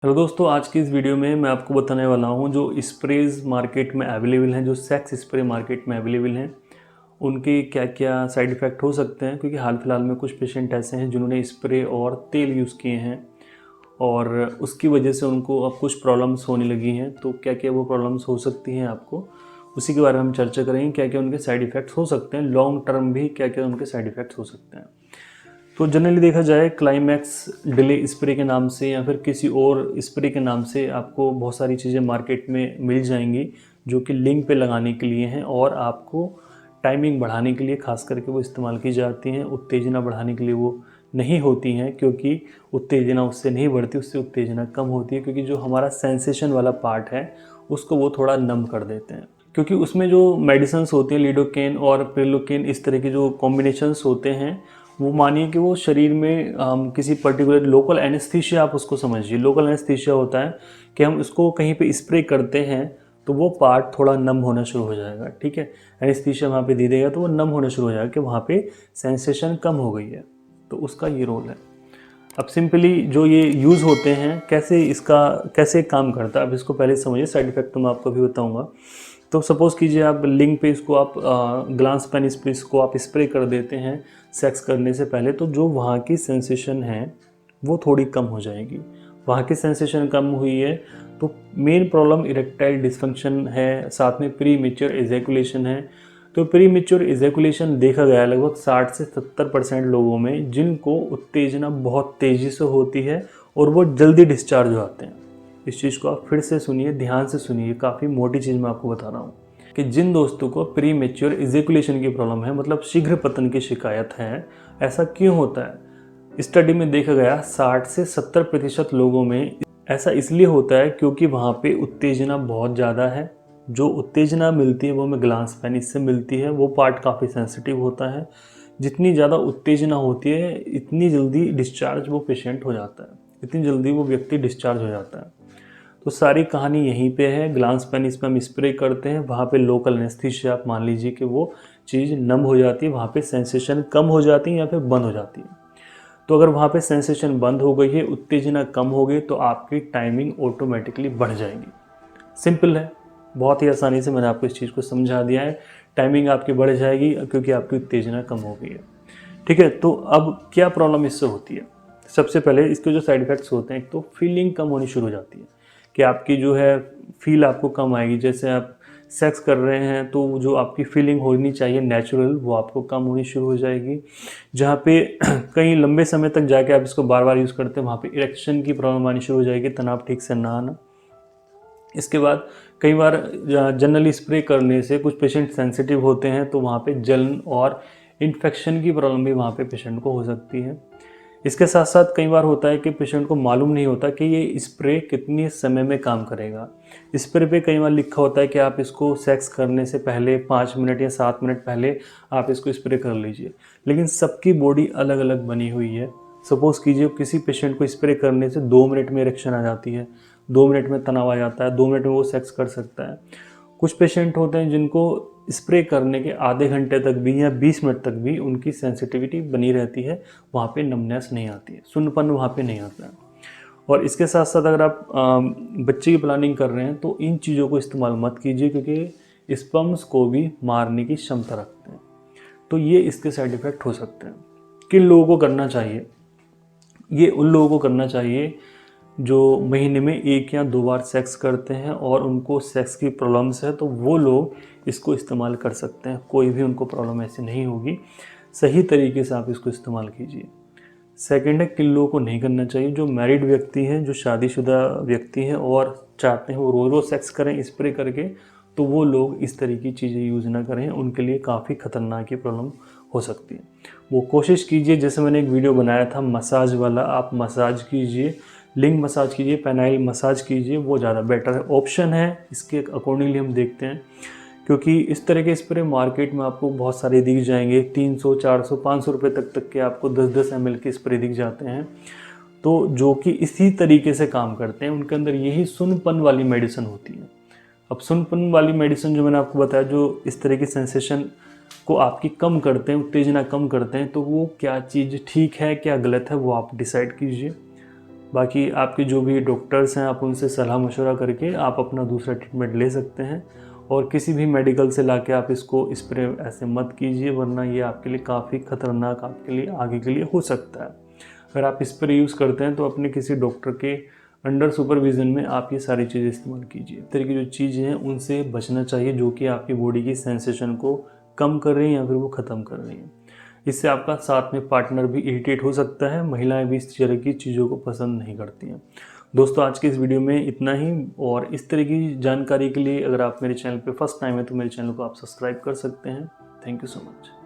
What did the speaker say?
Hello दोस्तों, आज की इस वीडियो में मैं आपको बताने वाला हूँ जो स्प्रेज मार्केट में अवेलेबल हैं, जो सेक्स स्प्रे मार्केट में अवेलेबल हैं, उनके क्या क्या साइड इफ़ेक्ट हो सकते हैं। क्योंकि हाल फिलहाल में कुछ पेशेंट ऐसे हैं जिन्होंने स्प्रे और तेल यूज़ किए हैं और उसकी वजह से उनको अब कुछ प्रॉब्लम्स होने लगी हैं। तो क्या क्या वो प्रॉब्लम्स हो सकती हैं आपको, उसी के बारे में हम चर्चा करेंगे। क्या क्या उनके साइड इफ़ेक्ट्स हो सकते हैं, लॉन्ग टर्म भी क्या क्या उनके साइड इफ़ेक्ट्स हो सकते हैं। तो जनरली देखा जाए क्लाइमैक्स डिले स्प्रे के नाम से या फिर किसी और स्प्रे के नाम से आपको बहुत सारी चीज़ें मार्केट में मिल जाएंगी जो कि लिंग पे लगाने के लिए हैं और आपको टाइमिंग बढ़ाने के लिए खास करके वो इस्तेमाल की जाती हैं। उत्तेजना बढ़ाने के लिए वो नहीं होती हैं, क्योंकि उत्तेजना उससे नहीं बढ़ती, उससे उत्तेजना कम होती है। क्योंकि जो हमारा सेंसेशन वाला पार्ट है उसको वो थोड़ा नम कर देते हैं। क्योंकि उसमें जो मेडिसिन्स होती हैं, लिडोकेन और प्रिलोकेन, इस तरह के जो कॉम्बिनेशंस होते हैं, वो मानिए कि वो शरीर में किसी पर्टिकुलर लोकल एनेस्थीसिया, आप उसको समझिए। लोकल एनेस्थीसिया होता है कि हम इसको कहीं पे स्प्रे करते हैं तो वो पार्ट थोड़ा नम होना शुरू हो जाएगा। ठीक है, एनेस्थीसिया वहाँ पे दे देगा तो वो नम होना शुरू हो जाएगा कि वहाँ पे सेंसेशन कम हो गई है। तो उसका ये रोल है। अब सिंपली जो ये यूज़ होते हैं, कैसे काम करता है, अब इसको पहले समझिए। साइड इफ़ेक्ट तो मैं आपको भी बताऊँगा। तो सपोज़ कीजिए आप लिंग पे इसको आप ग्लास पेन इस पे इसको आप स्प्रे कर देते हैं सेक्स करने से पहले, तो जो वहाँ की सेंसेशन है वो थोड़ी कम हो जाएगी। वहाँ की सेंसेशन कम हुई है तो मेन प्रॉब्लम इरेक्टाइल डिसफंक्शन है, साथ में प्री मेच्योर एजैकुलेशन है। तो प्री मेच्योर एजैकुलेशन देखा गया लगभग 60 से 70% लोगों में जिनको उत्तेजना बहुत तेज़ी से होती है और वो जल्दी डिस्चार्ज हो जाते हैं। इस चीज़ को आप फिर से सुनिए, ध्यान से सुनिए, काफ़ी मोटी चीज़ मैं आपको बता रहा हूँ कि जिन दोस्तों को प्री मेच्योर इजैकुलेशन की प्रॉब्लम है, मतलब शीघ्र पतन की शिकायत है, ऐसा क्यों होता है। स्टडी में देखा गया 60 से 70% लोगों में ऐसा इसलिए होता है क्योंकि वहाँ पे उत्तेजना बहुत ज़्यादा है। जो उत्तेजना मिलती है वो हमें ग्लास पेन इससे मिलती है, वो पार्ट काफ़ी सेंसिटिव होता है। जितनी ज़्यादा उत्तेजना होती है इतनी जल्दी डिस्चार्ज वो पेशेंट हो जाता है, इतनी जल्दी वो व्यक्ति डिस्चार्ज हो जाता है। तो सारी कहानी यहीं पे है। ग्लास पेन इसमें हम स्प्रे करते हैं, वहाँ पे लोकल एनेस्थीसिया, आप मान लीजिए कि वो चीज़ नम हो जाती है, वहाँ पे सेंसेशन कम हो जाती है या फिर बंद हो जाती है। तो अगर वहाँ पे सेंसेशन बंद हो गई है, उत्तेजना कम हो गई, तो आपकी टाइमिंग ऑटोमेटिकली बढ़ जाएगी। सिंपल है, बहुत ही आसानी से मैंने आपको इस चीज़ को समझा दिया है। टाइमिंग आपकी बढ़ जाएगी क्योंकि आपकी उत्तेजना कम हो गई है। ठीक है, तो अब क्या प्रॉब्लम इससे होती है। सबसे पहले इसके जो साइड इफ़ेक्ट्स होते हैं, एक तो फीलिंग कम होनी शुरू हो जाती है कि आपकी जो है फील आपको कम आएगी। जैसे आप सेक्स कर रहे हैं तो जो आपकी फीलिंग होनी चाहिए नेचुरल, वो आपको कम होनी शुरू हो जाएगी। जहाँ पे कहीं लंबे समय तक जाके आप इसको बार बार यूज़ करते हैं, वहाँ पे इरेक्शन की प्रॉब्लम आनी शुरू हो जाएगी, तनाव ठीक से ना आना। इसके बाद कई बार जनरली स्प्रे करने से कुछ पेशेंट सेंसिटिव होते हैं तो वहाँ पे जलन और इन्फेक्शन की प्रॉब्लम भी वहाँ पे पेशेंट को हो सकती है। इसके साथ साथ कई बार होता है कि पेशेंट को मालूम नहीं होता कि ये स्प्रे कितनी समय में काम करेगा। स्प्रे पे कई बार लिखा होता है कि आप इसको सेक्स करने से पहले 5 मिनट या 7 मिनट पहले आप इसको स्प्रे कर लीजिए, लेकिन सबकी बॉडी अलग अलग बनी हुई है। सपोज़ कीजिए किसी पेशेंट को स्प्रे करने से 2 मिनट में इरेक्शन आ जाती है, 2 मिनट में तनाव आ जाता है, 2 मिनट में वो सेक्स कर सकता है। कुछ पेशेंट होते हैं जिनको स्प्रे करने के आधे घंटे तक भी या 20 मिनट तक भी उनकी सेंसिटिविटी बनी रहती है, वहाँ पे नमनेस नहीं आती है, सुन्नपन वहाँ पे नहीं आता है। और इसके साथ साथ अगर आप बच्चे की प्लानिंग कर रहे हैं तो इन चीज़ों को इस्तेमाल मत कीजिए, क्योंकि स्पर्म्स को भी मारने की क्षमता रखते हैं। तो ये इसके साइड इफ़ेक्ट हो सकते हैं। किन लोगों को करना चाहिए, ये उन लोगों को करना चाहिए जो महीने में 1 या 2 बार सेक्स करते हैं और उनको सेक्स की प्रॉब्लम्स है, तो वो लोग इसको इस्तेमाल कर सकते हैं। कोई भी उनको प्रॉब्लम ऐसी नहीं होगी, सही तरीके से आप इसको इस्तेमाल कीजिए। सेकंड है, किन लोगों को नहीं करना चाहिए। जो मैरिड व्यक्ति हैं, जो शादीशुदा व्यक्ति हैं और चाहते हैं वो रोज़ रोज़ सेक्स करें स्प्रे करके, तो वो लोग इस तरह की चीज़ें यूज़ ना करें, उनके लिए काफ़ी ख़तरनाक ये प्रॉब्लम हो सकती है। वो कोशिश कीजिए, जैसे मैंने एक वीडियो बनाया था मसाज वाला, आप मसाज कीजिए, लिंग मसाज कीजिए, पेनाइल मसाज कीजिए, वो ज़्यादा बेटर है, ऑप्शन है। इसके अकॉर्डिंगली हम देखते हैं, क्योंकि इस तरह के स्प्रे मार्केट में आपको बहुत सारे दिख जाएंगे। 300, 400, 500 रुपये तक के आपको 10-10 ml के स्प्रे दिख जाते हैं, तो जो कि इसी तरीके से काम करते हैं। उनके अंदर यही सुन्नपन वाली मेडिसिन होती है। अब सुन्नपन वाली मेडिसिन जो मैंने आपको बताया, जो इस तरह की सेंसेशन को आपकी कम करते हैं, उत्तेजना कम करते हैं, तो वो क्या चीज़ ठीक है क्या गलत है वो आप डिसाइड कीजिए। बाकी आपके जो भी डॉक्टर्स हैं आप उनसे सलाह मशवरा करके आप अपना दूसरा ट्रीटमेंट ले सकते हैं। और किसी भी मेडिकल से लाके आप इसको स्प्रे ऐसे मत कीजिए, वरना ये आपके लिए काफ़ी ख़तरनाक आपके लिए आगे के लिए हो सकता है। अगर आप स्प्रे यूज़ करते हैं तो अपने किसी डॉक्टर के अंडर सुपरविज़न में आप ये सारी चीज़ें इस्तेमाल कीजिए। इस तरह की जो चीज़ें हैं उनसे बचना चाहिए जो कि आपकी बॉडी की सेंसेशन को कम कर रही हैं या फिर वो ख़त्म कर रही हैं। इससे आपका साथ में पार्टनर भी इरिटेट हो सकता है, महिलाएं भी इस तरह की चीज़ों को पसंद नहीं करती हैं। दोस्तों आज के इस वीडियो में इतना ही, और इस तरह की जानकारी के लिए अगर आप मेरे चैनल पे फर्स्ट टाइम है तो मेरे चैनल को आप सब्सक्राइब कर सकते हैं। Thank you so much.